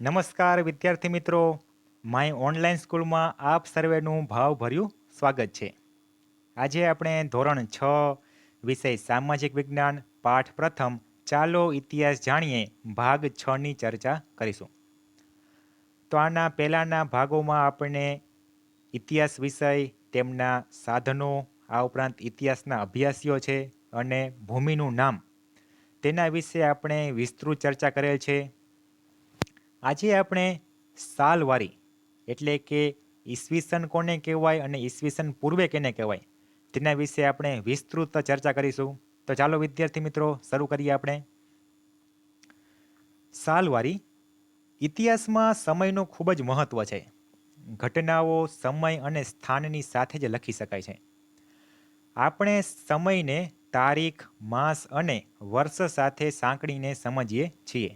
નમસ્કાર વિદ્યાર્થી મિત્રો, માય ઓનલાઈન સ્કૂલમાં આપ સર્વેનું ભાવભર્યું સ્વાગત છે. આજે આપણે ધોરણ 6 વિષય સામાજિક વિજ્ઞાન પાઠ પ્રથમ ચાલો ઇતિહાસ જાણીએ ભાગ 6ની ચર્ચા કરીશું. તો આના પહેલાંના ભાગોમાં આપણે ઇતિહાસ વિષય, તેમના સાધનો, આ ઉપરાંત ઇતિહાસના અભ્યાસીઓ છે અને ભૂમિનું નામ, તેના વિશે આપણે વિસ્તૃત ચર્ચા કરેલ છે. આજે આપણે સાલવારી એટલે કે ઈસવીસન કોને કહેવાય અને ઈસવીસન પૂર્વે કેને કહેવાય તેના વિશે આપણે વિસ્તૃત ચર્ચા કરીશું. તો ચાલો વિદ્યાર્થી મિત્રો શરૂ કરીએ. આપણે સાલવારી ઇતિહાસમાં સમયનું ખૂબ જ મહત્વ છે. ઘટનાઓ સમય અને સ્થાનની સાથે જ લખી શકાય છે. આપણે સમયને તારીખ, માસ અને વર્ષ સાથે સાંકળીને સમજીએ છીએ,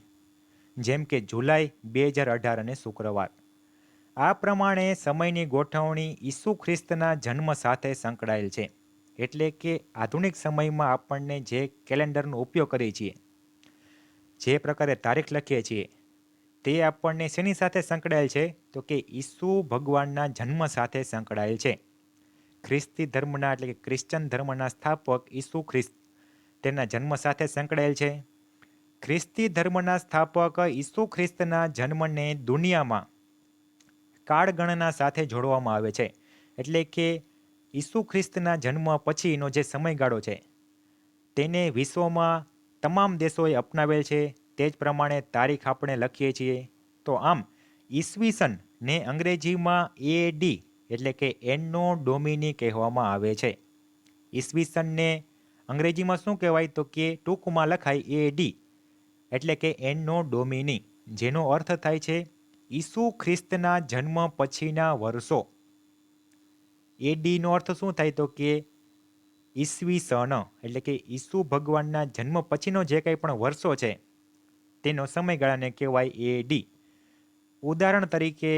જેમ કે જુલાઈ 2018 અને શુક્રવાર. આ પ્રમાણે સમયની ગોઠવણી ઈસુ ખ્રિસ્તના જન્મ સાથે સંકળાયેલ છે. એટલે કે આધુનિક સમયમાં આપણને જે કેલેન્ડરનો ઉપયોગ કરીએ છીએ, જે પ્રકારે તારીખ લખીએ છીએ, તે આપણને શેની સાથે સંકળાયેલ છે? તો કે ઈસુ ભગવાનના જન્મ સાથે સંકળાયેલ છે. ખ્રિસ્તી ધર્મના એટલે કે ક્રિશ્ચન ધર્મના સ્થાપક ઈસુ ખ્રિસ્ત, તેના જન્મ સાથે સંકળાયેલ છે. ખ્રિસ્તી ધર્મના સ્થાપક ઈસુ ખ્રિસ્તના જન્મને દુનિયામાં કાળગણના સાથે જોડવામાં આવે છે. એટલે કે ઈસુ ખ્રિસ્તના જન્મ પછીનો જે સમયગાળો છે, તેને વિશ્વમાં તમામ દેશોએ અપનાવેલ છે. તે જ પ્રમાણે તારીખ આપણે લખીએ છીએ. તો આમ ઈસવીસનને અંગ્રેજીમાં એડી એટલે કે એનો ડોમિની કહેવામાં આવે છે. ઈસવીસનને અંગ્રેજીમાં શું કહેવાય? તો કે ટૂંકમાં લખાય એડી એટલે કે એનો ડોમિની, જેનો અર્થ થાય છે ઈસુ ખ્રિસ્તના જન્મ પછીના વર્ષો. એડીનો અર્થ શું થાય? તો કે ઈસવીસન એટલે કે ઈસુ ભગવાનના જન્મ પછીનો જે કંઈ પણ વર્ષો છે, તેનો સમયગાળાને કહેવાય એડી. ઉદાહરણ તરીકે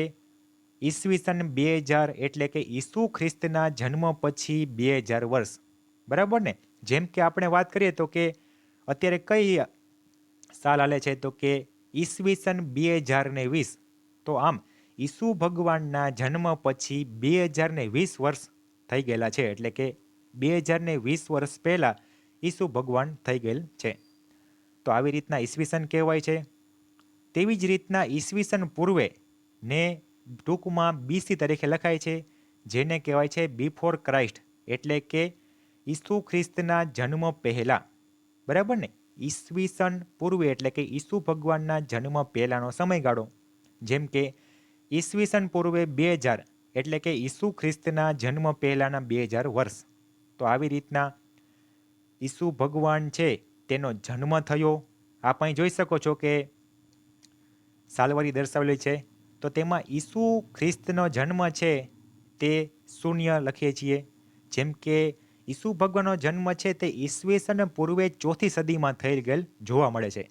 ઈસવીસન 2000 એટલે કે ઈસુ ખ્રિસ્તના જન્મ પછી 2000 વર્ષ. બરાબર ને? જેમ કે આપણે વાત કરીએ તો કે અત્યારે કઈ સાલ હાલે છે? તો કે ઈસવીસન 2020. તો આમ ઈસુ ભગવાનના જન્મ પછી 2020 વર્ષ થઈ ગયેલા છે. એટલે કે 2020 વર્ષ પહેલાં ઈસુ ભગવાન થઈ ગયેલ છે. તો આવી રીતના ઈસવીસન કહેવાય છે. તેવી જ રીતના ઈસવીસન પૂર્વે ને ટૂંકમાં બીસી તરીકે લખાય છે, જેને કહેવાય છે બિફોર ક્રાઇસ્ટ એટલે કે ઈસુ ખ્રિસ્તના જન્મ પહેલાં. બરાબર ને? ઈસવીસન પૂર્વે એટલે કે ઈસુ ભગવાનના જન્મ પહેલાંનો સમયગાળો. જેમ કે ઈસવીસન પૂર્વે 2000 એટલે કે ઈસુ ખ્રિસ્તના જન્મ પહેલાંના 2000 વર્ષ. તો આવી રીતના ઈસુ ભગવાન છે તેનો જન્મ થયો. આપ અહીં જોઈ શકો છો કે સાલવારી દર્શાવેલી છે. તો તેમાં ઈસુ ખ્રિસ્તનો જન્મ છે તે શૂન્ય લખીએ છીએ. જેમ કે ઈસુ ભગવાનનો જન્મ છે તે ઈસવીસન પૂર્વે 4થી સદીમાં થઈ ગયેલ જોવા મળે છે.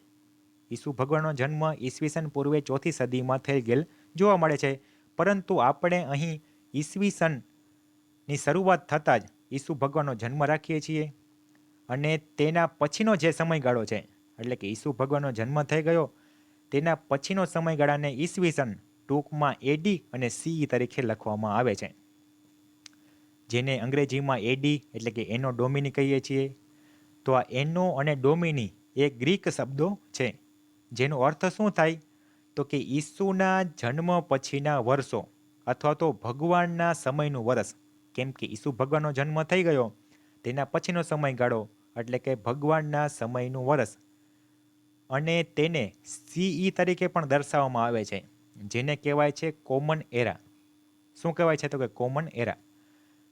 ઈસુ ભગવાનનો જન્મ ઈસવીસન પૂર્વે 4થી સદીમાં થઈ ગયેલ જોવા મળે છે. પરંતુ આપણે અહીં ઈસવીસનની શરૂઆત થતાં જ ઈસુ ભગવાનનો જન્મ રાખીએ છીએ. અને તેના પછીનો જે સમયગાળો છે, એટલે કે ઈસુ ભગવાનનો જન્મ થઈ ગયો, તેના પછીનો સમયગાળાને ઈસવીસન ટૂંકમાં એડી અને સીઈ તરીકે લખવામાં આવે છે, જેને અંગ્રેજીમાં એડી એટલે કે એનો ડોમિની કહીએ છીએ. તો આ એનો અને ડોમિની એ ગ્રીક શબ્દો છે, જેનો અર્થ શું થાય? તો કે ઈસુના જન્મ પછીના વર્ષો અથવા તો ભગવાનના સમયનું વર્ષ. કેમ કે ઈસુ ભગવાનનો જન્મ થઈ ગયો, તેના પછીનો સમયગાળો એટલે કે ભગવાનના સમયનું વર્ષ. અને તેને સીઈ તરીકે પણ દર્શાવવામાં આવે છે, જેને કહેવાય છે કોમન એરા. શું કહેવાય છે? તો કે કોમન એરા.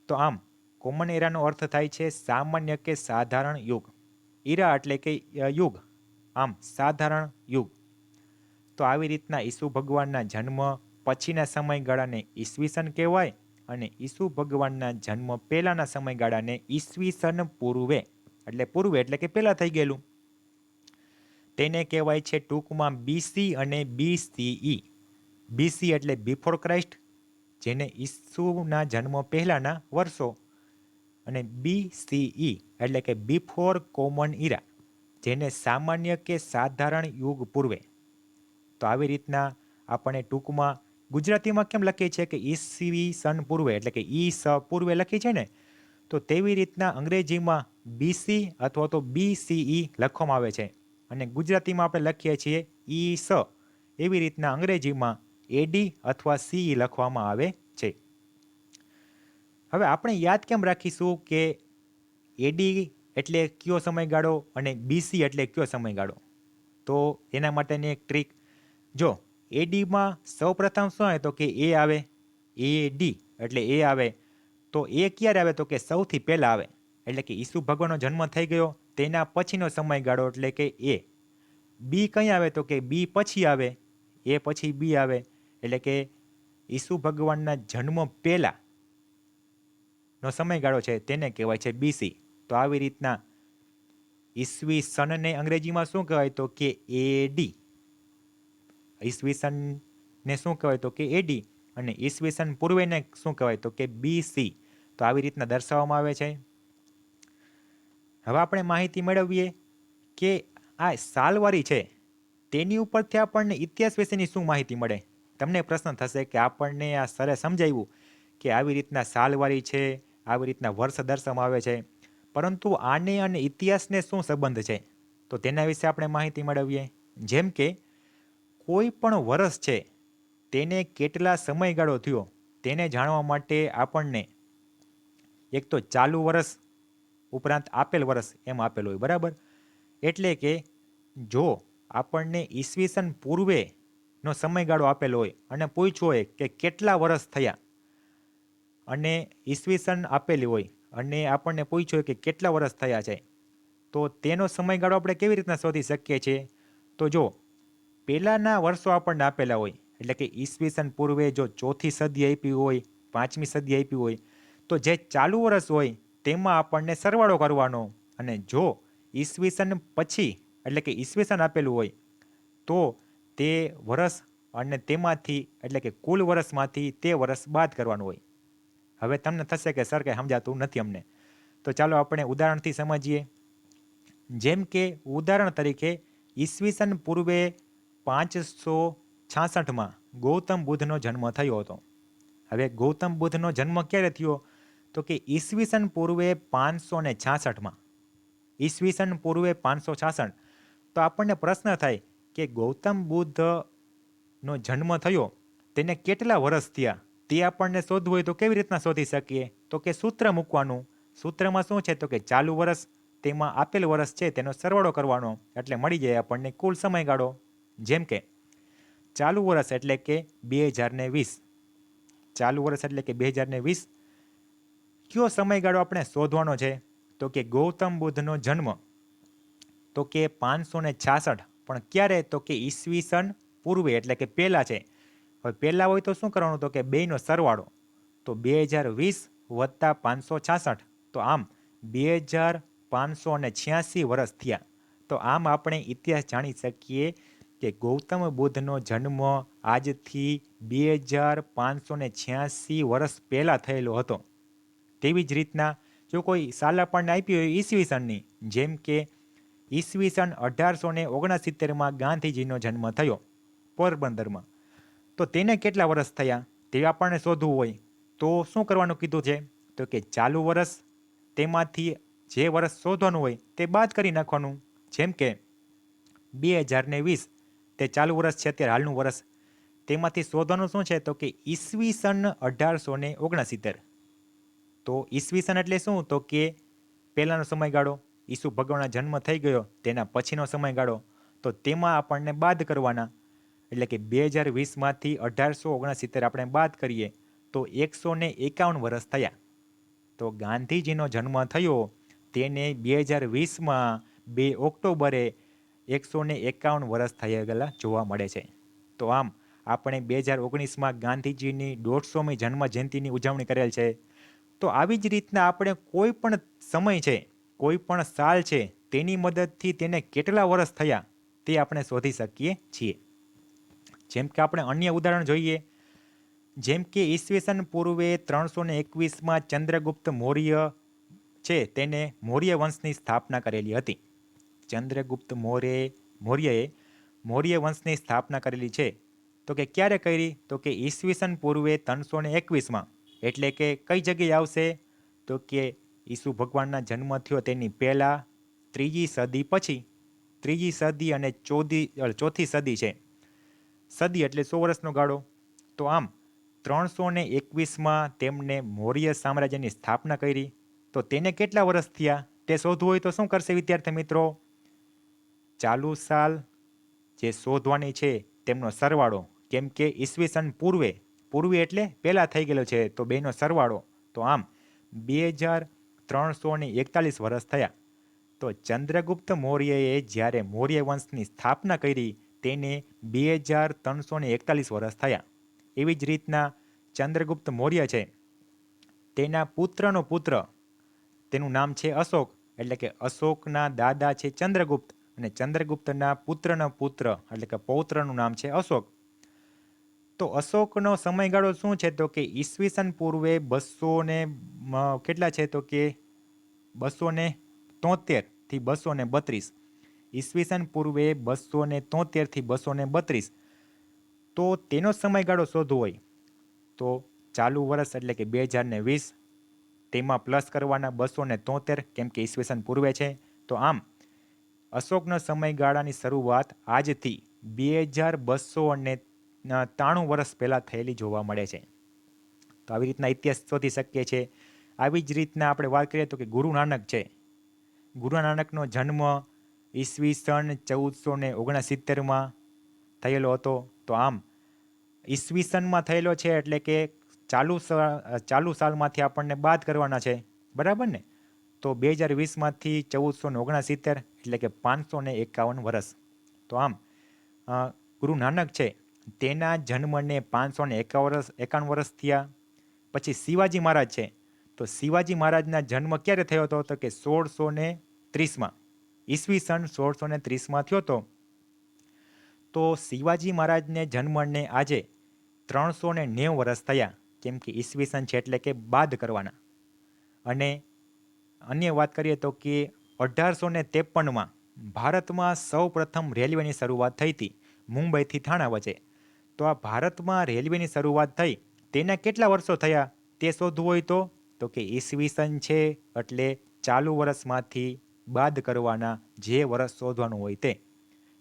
તો આમ કોમન એરાનો અર્થ થાય છે સામાન્ય કે સાધારણ યુગ. ઈરા એટલે કે યુગ, આમ સાધારણ યુગ. તો આવી રીતના ઈસુ ભગવાનના જન્મ પછીના સમયગાળાને ઈસવીસન કહેવાય અને ઈસુ ભગવાનના જન્મ પહેલાંના સમયગાળાને ઈસવીસન પૂર્વે એટલે કે પહેલાં થઈ ગયેલું, તેને કહેવાય છે ટૂંકમાં બીસી અને બીસીઈ. બીસી એટલે બિફોર ક્રાઇસ્ટ, જેને ઈસુના જન્મ પહેલાંના વર્ષો, અને બીસીઈ એટલે કે બિફોર કોમન ઇરા, જેને સામાન્ય કે સાધારણ યુગ પૂર્વે. તો આવી રીતના આપણે ટૂંકમાં ગુજરાતીમાં કેમ લખીએ છીએ કે ઈસવી સન પૂર્વે એટલે કે ઈ સ પૂર્વે લખી છે ને, તો તેવી રીતના અંગ્રેજીમાં બીસી અથવા તો બીસીઈ લખવામાં આવે છે અને ગુજરાતીમાં આપણે લખીએ છીએ ઈ સ. એવી રીતના અંગ્રેજીમાં એડી અથવા સીઈ લખવામાં આવે છે. હવે આપણે યાદ કેમ રાખીશું કે એડી એટલે કયો સમયગાળો અને બીસી એટલે કયો સમયગાળો? તો એના માટેની એક ટ્રીક જો એડીમાં સૌપ્રથમ શું આવે તો કે એ આવે, એડી એટલે એ આવે. તો એ ક્યારે આવે તો કે સૌથી પહેલા આવે, એટલે કે ઈસુ ભગવાનનો જન્મ થઈ ગયો તેના પછીનો સમયગાળો એટલે કે એ. બી કઈ આવે તો કે બી પછી આવે, એ પછી બી આવે, એટલે કે ઈસુ ભગવાનના જન્મ પહેલા નો સમયગાળો છે તેને કહેવાય છે બીસી. તો આવી રીતના ઈસવી સનને અંગ્રેજીમાં શું કહેવાય તો કે એડી. ઈસવી સનને શું કહેવાય તો કે એડી અને ઈસવી સન પૂર્વેને શું કહેવાય તો કે બીસી. તો આવી રીતના દર્શાવવામાં આવે છે. હવે આપણે માહિતી મેળવીએ કે આ સાલવારી છે તેની ઉપરથી આપણને ઇતિહાસ વિશેની શું માહિતી મળે. તમને પ્રશ્ન થશે કે આપણને આ સરે સમજાવ્યું કે આવી રીતના સાલવારી છે, આવી રીતના વર્ષ દર્શાવવામાં આવે છે, પરંતુ આને અને ઇતિહાસને શું સંબંધ છે? તો તેના વિશે આપણે માહિતી મેળવીએ. જેમ કે કોઈ પણ વર્ષ છે તેને કેટલા સમયગાળો થયો તેને જાણવા માટે આપણને એક તો ચાલુ વર્ષ ઉપરાંત આપેલ વર્ષ એમ આપેલું હોય, બરાબર? એટલે કે જો આપણને ઈસવીસન પૂર્વેનો સમયગાળો આપેલો હોય અને પૂછ્યું હોય કે કેટલા વર્ષ થયા અને ઈસવીસન આપેલી હોય અને આપણને પૂછ્યું હોય કે કેટલા વર્ષ થયા છે, તો તેનો સમયગાળો આપણે કેવી રીતના શોધી શકીએ છીએ? તો જો પહેલાંના વર્ષો આપણને આપેલા હોય, એટલે કે ઈસવીસન પૂર્વે જો ચોથી સદી આપી હોય, પાંચમી સદી આપી હોય, તો જે ચાલુ વર્ષ હોય તેમાં આપણને સરવાળો કરવાનો. અને જો ઈસવીસન પછી એટલે કે ઈસવીસન આપેલું હોય તો તે વર્ષ અને તેમાંથી એટલે કે કુલ વર્ષમાંથી તે વર્ષ બાદ કરવાનું હોય. હવે તમને થશે કે સર કંઈ સમજાતું નથી અમને, તો ચાલો આપણે ઉદાહરણથી સમજીએ. જેમ કે ઉદાહરણ તરીકે ઈસવીસન પૂર્વે 566માં ગૌતમ બુદ્ધનો જન્મ થયો હતો. હવે ગૌતમ બુદ્ધનો જન્મ ક્યારે થયો તો કે ઈસવીસન પૂર્વે 566માં. ઈસવીસન પૂર્વે 566. તો આપણને પ્રશ્ન થાય કે ગૌતમ બુદ્ધનો જન્મ થયો તેને કેટલા વર્ષ થયા તે આપણને શોધવું હોય તો કેવી રીતના શોધી શકીએ? તો કે સૂત્ર મૂકવાનું. સૂત્રમાં શું છે તો કે ચાલુ વર્ષ તેમાં આપેલ વર્ષ છે તેનો સરવાળો કરવાનો એટલે મળી જાય આપણને કુલ સમયગાળો. જેમ કે ચાલુ વર્ષ એટલે કે 2020. ચાલુ વર્ષ એટલે કે 2020. કયો સમયગાળો આપણે શોધવાનો છે તો કે ગૌતમ બુદ્ધનો જન્મ તો કે 566, પણ ક્યારે તો કે ઈસવીસન પૂર્વે એટલે કે પહેલા છે. હવે પહેલા હોય તો શું કરવાનું તો કે બેયનો સરવાળો. તો 2020 વત્તા 566, તો આમ 2586 વર્ષ થયા. તો આમ આપણે ઇતિહાસ જાણી શકીએ કે ગૌતમ બુદ્ધનો જન્મ આજથી 2586 વર્ષ પહેલાં થયેલો હતો. તેવી જ રીતના જો કોઈ સાલ આપણને આપી હોય ઈસવીસનની, જેમ કે ઈસવીસન 1869માં ગાંધીજીનો જન્મ થયો પોરબંદરમાં, તો તેને કેટલા વર્ષ થયા તે આપણને શોધવું હોય તો શું કરવાનું કીધું છે તો કે ચાલુ વર્ષ તેમાંથી જે વર્ષ શોધવાનું હોય તે બાદ કરી નાખવાનું. જેમ કે 2020 તે ચાલુ વર્ષ છે અત્યારે હાલનું વર્ષ, તેમાંથી શોધવાનું શું છે તો કે ઈસવીસન 1869. તો ઈસવીસન એટલે શું તો કે પહેલાંનો સમયગાળો, ઈસુ ભગવાનનો જન્મ થઈ ગયો તેના પછીનો સમયગાળો, તો તેમાં આપણને બાદ કરવાના. એટલે કે 2020માંથી 1869 આપણે બાદ કરીએ તો 151 વર્ષ થયા. તો ગાંધીજીનો જન્મ થયો તેને 2020માં 2 ઓક્ટોબરે 151 વર્ષ થઈ ગયેલા જોવા મળે છે. તો આમ આપણે 2019માં ગાંધીજીની 150મી જન્મ જયંતિની ઉજવણી કરેલ છે. તો આવી જ રીતના આપણે કોઈ પણ સમય છે, કોઈ પણ સાલ છે, તેની મદદથી તેને કેટલા વર્ષ થયા તે આપણે શોધી શકીએ છીએ. જેમ કે આપણે અન્ય ઉદાહરણ જોઈએ. જેમ કે ઈસવીસન પૂર્વે 321માં ચંદ્રગુપ્ત મૌર્ય છે તેને મૌર્ય વંશની સ્થાપના કરેલી હતી. ચંદ્રગુપ્ત મૌર્યએ મૌર્ય વંશની સ્થાપના કરેલી છે. તો કે ક્યારે કરી? તો કે ઈસવીસન પૂર્વે 321માં. એટલે કે કઈ જગ્યાએ આવશે? તો કે ઈસુ ભગવાનના જન્મ થયો તેની પહેલાં 3જી સદી પછી. 3જી સદી અને ચોથી સદી છે. સદી એટલે 100 વર્ષનો ગાળો. તો આમ 321માં તેમણે મૌર્ય સામ્રાજ્યની સ્થાપના કરી. તો તેને કેટલા વર્ષ થયા તે શોધવું હોય તો શું કરશે વિદ્યાર્થી મિત્રો? ચાલુ સાલ જે શોધવાની છે તેમનો સરવાળો, કેમ કે ઈસવીસન પૂર્વે એટલે પહેલાં થઈ ગયેલો છે, તો બેનો સરવાળો. તો આમ 2341 વર્ષ થયા. તો ચંદ્રગુપ્ત મૌર્યએ જ્યારે મૌર્ય વંશની સ્થાપના કરી તેને 2341 વર્ષ થયા. એવી જ રીતના ચંદ્રગુપ્ત મૌર્ય છે, તેના પુત્રનો પુત્ર, તેનું નામ છે અશોક. એટલે કે અશોકના દાદા છે ચંદ્રગુપ્ત, અને ચંદ્રગુપ્તના પુત્રનો પુત્ર એટલે કે પૌત્રનું નામ છે અશોક. તો અશોકનો સમયગાળો શું છે? તો કે ઈસવીસન પૂર્વે 200 કેટલા છે? તો કે 273 થી 232. ઈસવીસન પૂર્વે 273 થી 232. તો તેનો સમયગાળો શોધવો હોય તો ચાલુ વર્ષ એટલે કે 2020, તેમાં પ્લસ કરવાના 273, કેમ કે ઈસવીસન પૂર્વે છે. તો આમ અશોકનો સમયગાળાની શરૂઆત આજથી 2293 વર્ષ પહેલાં થયેલી જોવા મળે છે. તો આવી રીતના ઇતિહાસ શોધી શકીએ છીએ. આવી જ રીતના આપણે વાત કરીએ તો કે ગુરુ નાનક છે. ગુરુ નાનકનો જન્મ ઈસવીસન 1469માં થયેલો હતો. તો આમ ઈસવીસનમાં થયેલો છે એટલે કે ચાલુ સાલમાંથી આપણને બાદ કરવાના છે, બરાબર ને? તો 2020માંથી 1469 એટલે કે 551 વર્ષ. તો આમ ગુરુ નાનક છે તેના જન્મને 551 વર્ષ થયા. પછી શિવાજી મહારાજ છે. તો શિવાજી મહારાજના જન્મ ક્યારે થયો હતો? તો કે 1630માં. ઈસવીસન 1630માં થયો હતો. તો શિવાજી મહારાજને જન્મને આજે 390 વર્ષ થયા, કેમ કે ઈસવીસન છે એટલે કે બાદ કરવાના. અને અન્ય વાત કરીએ તો કે 1853માં ભારતમાં સૌ પ્રથમ રેલવેની શરૂઆત થઈ હતી, મુંબઈથી થાણા વચ્ચે. તો આ ભારતમાં રેલવેની શરૂઆત થઈ તેના કેટલા વર્ષો થયા તે શોધવું હોય તો કે ઈસવીસન છે એટલે ચાલુ વર્ષમાંથી બાદ કરવાના જે વર્ષ શોધવાનું હોય તે.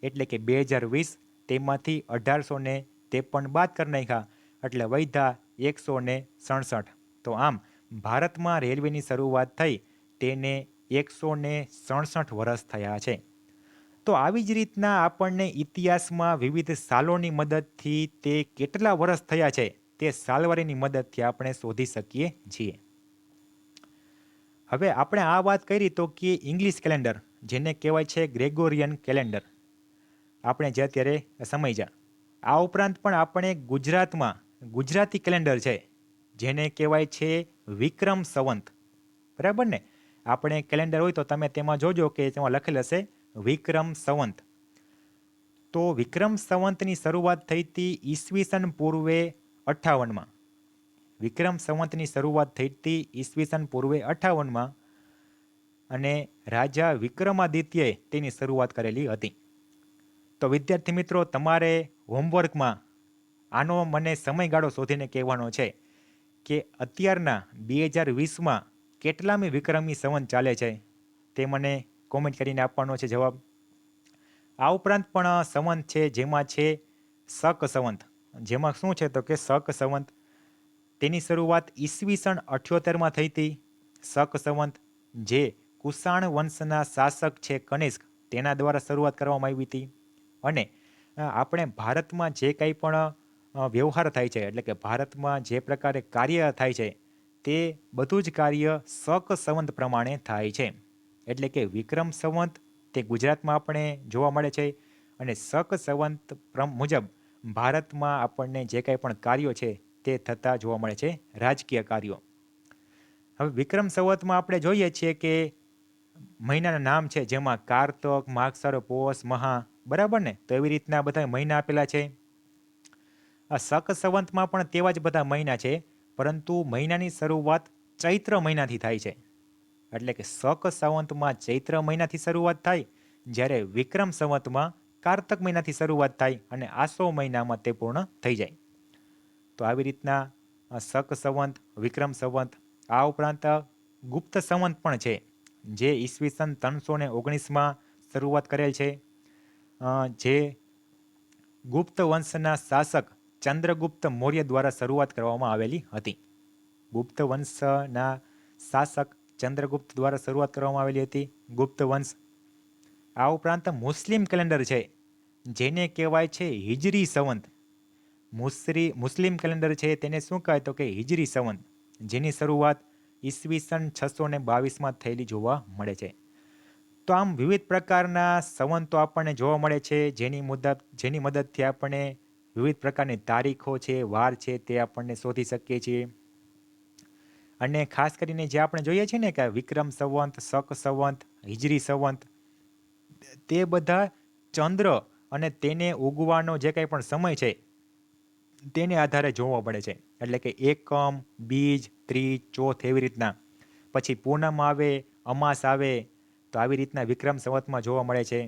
એટલે કે 2020, તેમાંથી 1853 બાદ કરી નાખ્યા એટલે વધ્યા 167. તો આમ ભારતમાં રેલવેની શરૂઆત થઈ તેને 167 વર્ષ થયા છે. તો આવી જ રીતના આપણને ઇતિહાસમાં વિવિધ સાલોની મદદથી તે કેટલા વર્ષ થયા છે તે સાલવારીની મદદથી આપણે શોધી શકીએ છીએ. હવે આપણે આ વાત કરી તો કે ઇંગ્લિશ કેલેન્ડર, જેને કહેવાય છે ગ્રેગોરિયન કેલેન્ડર, આપણે જે અત્યારે સમજ્યા. આ ઉપરાંત પણ આપણે ગુજરાતમાં ગુજરાતી કેલેન્ડર છે જેને કહેવાય છે વિક્રમ સંવત, બરાબર ને? આપણે કેલેન્ડર હોય તો તમે તેમાં જોજો કે તેમાં લખેલ હશે વિક્રમ સંવત. તો વિક્રમ સંવતની શરૂઆત થઈ હતી ઈસવીસન પૂર્વે 58માં. વિક્રમ સંવતની શરૂઆત થઈ હતી ઈસવીસન પૂર્વે 58માં, અને રાજા વિક્રમાદિત્યએ તેની શરૂઆત કરેલી હતી. તો વિદ્યાર્થી મિત્રો, તમારે હોમવર્કમાં આનો મને સમયગાળો શોધીને કહેવાનો છે કે અત્યારના 2020માં કેટલામી વિક્રમી સંવત ચાલે છે તે મને કોમેન્ટ કરીને આપવાનો છે જવાબ. આ ઉપરાંત પણ સંવત છે જેમાં છે શક સંવત. જેમાં શું છે તો કે શક સંવત તેની શરૂઆત ઈસવીસન 78માં થઈ હતી. શક સંવત જે કુષાણ વંશના શાસક છે કનિષ્ક, તેના દ્વારા શરૂઆત કરવામાં આવી હતી. અને આપણે ભારતમાં જે કંઈ પણ વ્યવહાર થાય છે, એટલે કે ભારતમાં જે પ્રકારે કાર્ય થાય છે તે બધું જ કાર્ય શક સંવત પ્રમાણે થાય છે. એટલે કે વિક્રમ સંવત તે ગુજરાતમાં આપણે જોવા મળે છે, અને શક સંવત મુજબ ભારતમાં આપણને જે કંઈ પણ કાર્યો છે તે થતા જોવા મળે છે, રાજકીય કાર્યો. હવે વિક્રમ સંવતમાં આપણે જોઈએ છીએ કે મહિનાના નામ છે જેમાં કારતક, માગસર, પોષ, મહા, બરાબર ને? તો એવી રીતના બધા મહિના આપેલા છે. આ શક સંવતમાં પણ તેવા જ બધા મહિના છે, પરંતુ મહિનાની શરૂઆત ચૈત્ર મહિનાથી થાય છે. એટલે કે શક સંવતમાં ચૈત્ર મહિનાથી શરૂઆત થાય, જ્યારે વિક્રમ સંવતમાં કારતક મહિનાથી શરૂઆત થાય અને આસો મહિનામાં તે પૂર્ણ થઈ જાય. તો આવી રીતના શક સંવંત, વિક્રમ સંવંત, આ ઉપરાંત ગુપ્ત સંવંત પણ છે, જે ઈસવીસન 319માં શરૂઆત કરેલ છે. જે ગુપ્ત વંશના શાસક ચંદ્રગુપ્ત મૌર્ય દ્વારા શરૂઆત કરવામાં આવેલી હતી. ગુપ્ત વંશના શાસક ચંદ્રગુપ્ત દ્વારા શરૂઆત કરવામાં આવેલી હતી ગુપ્ત વંશ. આ ઉપરાંત મુસ્લિમ કેલેન્ડર છે, જેને કહેવાય છે હિજરી સંવંત. મુસ્લિમ કેલેન્ડર છે તેને શું કહેવાય તો કે હિજરી સંવંત, જેની શરૂઆત ઈસવીસન 622માં થયેલી જોવા મળે છે. તો આમ વિવિધ પ્રકારના સંવંતો આપણને જોવા મળે છે, જેની મદદથી આપણે વિવિધ પ્રકારની તારીખો છે, વાર છે, તે આપણને શોધી શકીએ છીએ. અને ખાસ કરીને જે આપણે જોઈએ છીએ ને કે વિક્રમ સંવંત, શક સંવંત, હિજરી સંવંત, તે બધા ચંદ્ર અને તેને ઉગવાનો જે કંઈ પણ સમય છે તેને આધારે જોવા મળે છે. એટલે કે એકમ, બીજ, ત્રીજ, ચોથ એવી રીતના. પછી પૂનમ આવે, અમાસ આવે, તો આવી રીતના વિક્રમ સંવતમાં જોવા મળે છે,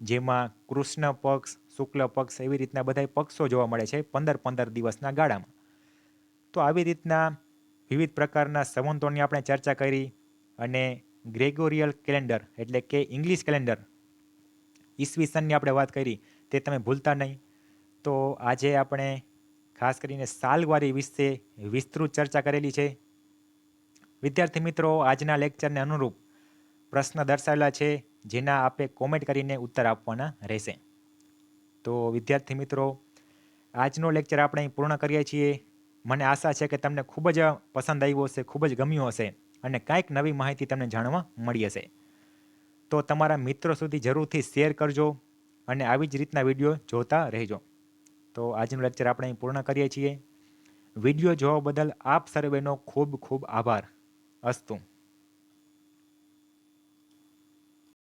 જેમાં કૃષ્ણ પક્ષ, શુક્લ પક્ષ એવી રીતના બધા પક્ષો જોવા મળે છે 15 દિવસના ગાળામાં. તો આવી રીતના વિવિધ પ્રકારના સંવંતોની આપણે ચર્ચા કરી. અને ગ્રેગોરિયલ કેલેન્ડર એટલે કે ઇંગ્લિશ કેલેન્ડર ઈસવીસનની આપણે વાત કરી, તે તમે ભૂલતા નહીં. તો આજે આપણે ખાસ કરીને સાલવારી વિશે વિસ્તૃત ચર્ચા કરેલી છે. વિદ્યાર્થી મિત્રો, આજના લેક્ચરને અનુરૂપ પ્રશ્ન દર્શાવેલા છે, જેના આપે કોમેન્ટ કરીને ઉત્તર આપવાના રહેશે. તો વિદ્યાર્થી મિત્રો, આજનો લેક્ચર આપણે અહીં પૂર્ણ કરીએ છીએ. મને આશા છે કે તમને ખૂબ જ પસંદ આવ્યો હશે, ખૂબ જ ગમ્યું હશે અને કાંઈક નવી માહિતી તમને જાણવા મળી હશે. તો તમારા મિત્રો સુધી જરૂરથી શેર કરજો અને આવી જ રીતના વિડીયો જોતા રહેજો. તો આજનું લેક્ચર આપણે અહીં પૂર્ણ કરીએ છીએ. વિડીયો જોવા બદલ આપ સર્વેનો ખૂબ ખૂબ આભાર. અસ્તુ.